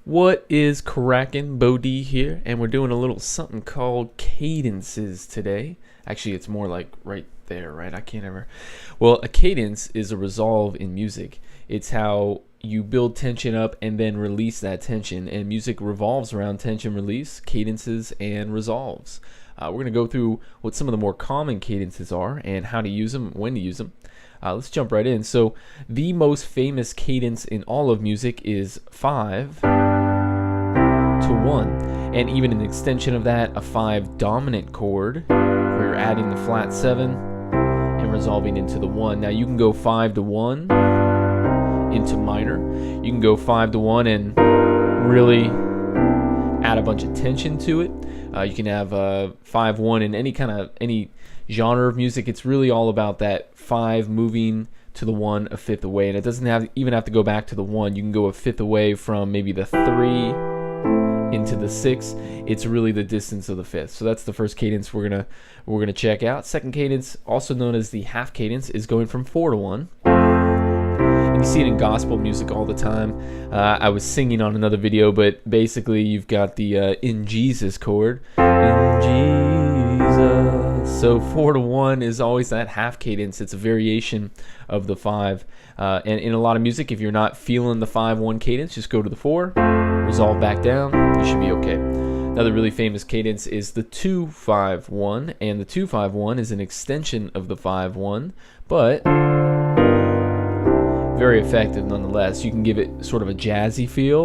What is crackin'? Beau D here, and we're doing a little something called cadences today. Actually, it's more like right there, right? I can't ever. Well, a cadence is a resolve in music. It's how you build tension up and then release that tension, and music revolves around tension release, cadences, and resolves. We're going to go through what some of the more common cadences are and how to use them, when to use them. Let's jump right in. So the most famous cadence in all of music is 5 to 1, and even an extension of that, a 5 dominant chord where you're adding the flat 7 and resolving into the 1. Now you can go 5 to 1 into minor. You can go 5 to 1 and really add a bunch of tension to it. You can have 5-1 in any genre of music. It's really all about that 5 moving to the 1 a fifth away, and it doesn't even have to go back to the 1. You can go a fifth away from maybe the 3 into the 6. It's really the distance of the fifth. So that's the first cadence we're gonna check out. Second cadence, also known as the half cadence, is going from 4 to 1. And you see it in gospel music all the time. I was singing on another video, but basically you've got the in Jesus chord. In Jesus. So 4 to 1 is always that half cadence. It's a variation of the 5. And in a lot of music, if you're not feeling the 5-1 cadence, just go to the 4, resolve back down, you should be okay. Another really famous cadence is the 2-5-1, and the 2-5-1 is an extension of the 5-1, but very effective nonetheless. You can give it sort of a jazzy feel.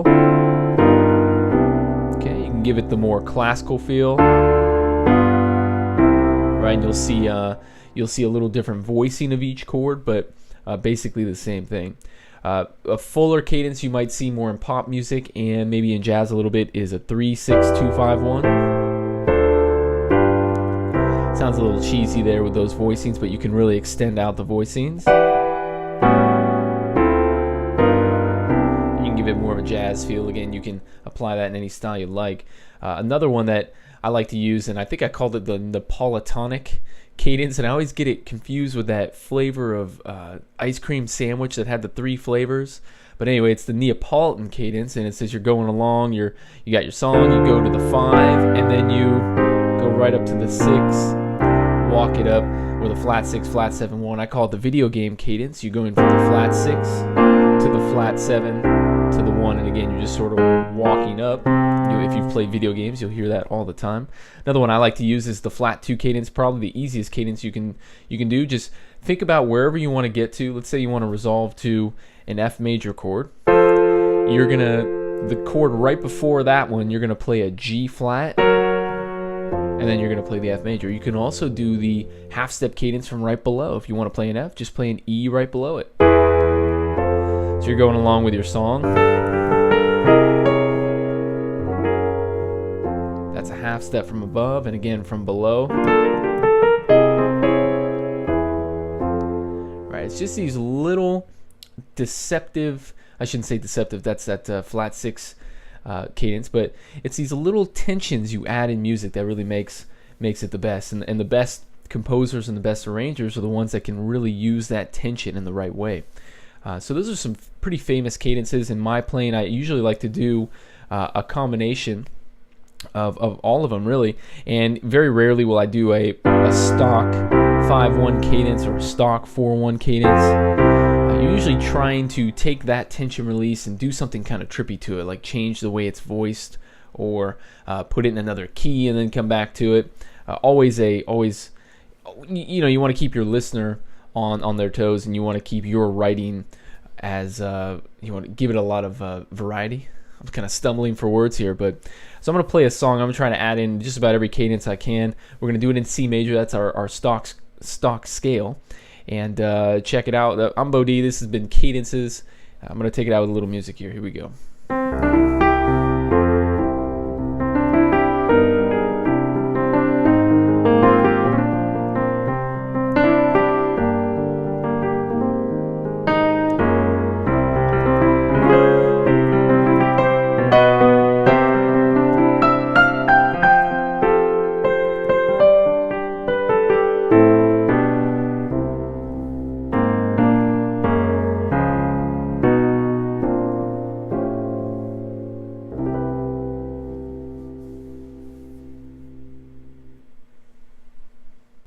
Okay, you can give it the more classical feel. Right, and you'll see a little different voicing of each chord, but basically the same thing. A fuller cadence you might see more in pop music and maybe in jazz a little bit is a 3-6-2-5-1. Sounds a little cheesy there with those voicings, but you can really extend out the voicings. You can give it more of a jazz feel. Again, you can apply that in any style you like. Another one that I like to use, and I think I called it the Napolitanic cadence, and I always get it confused with that flavor of ice cream sandwich that had the 3 flavors. But anyway, it's the Neapolitan cadence, and it says you're going along, you got your song, you go to the 5, and then you go right up to the 6, walk it up with a flat 6, flat 7, 1. I call it the video game cadence. You're going from the flat 6 to the flat 7 to the 1, and again, you're just sort of walking up. If you've played video games, you'll hear that all the time. Another one I like to use is the flat 2 cadence, probably the easiest cadence you can do. Just think about wherever you want to get to. Let's say you want to resolve to an F major chord. The chord right before that one, you're gonna play a G flat, and then you're gonna play the F major. You can also do the half step cadence from right below. If you want to play an F, just play an E right below it. So you're going along with your song. That's a half step from above, and again from below. Right, it's just these little deceptive, I shouldn't say deceptive, that's that flat 6 cadence, but it's these little tensions you add in music that really makes it the best. And the best composers and the best arrangers are the ones that can really use that tension in the right way. So those are some pretty famous cadences. In my playing, I usually like to do a combination of all of them, really, and very rarely will I do a stock 5-1 cadence or a stock 4-1 cadence. Usually trying to take that tension release and do something kind of trippy to it, like change the way it's voiced or put it in another key and then come back to it. Always, you want to keep your listener on their toes, and you want to keep your writing as you want to give it a lot of variety. I'm kind of stumbling for words here, but so I'm going to play a song. I'm going to try to add in just about every cadence I can. We're going to do it in C major. That's our stock scale. And check it out. I'm Beau D. This has been Cadences. I'm going to take it out with a little music here. Here we go.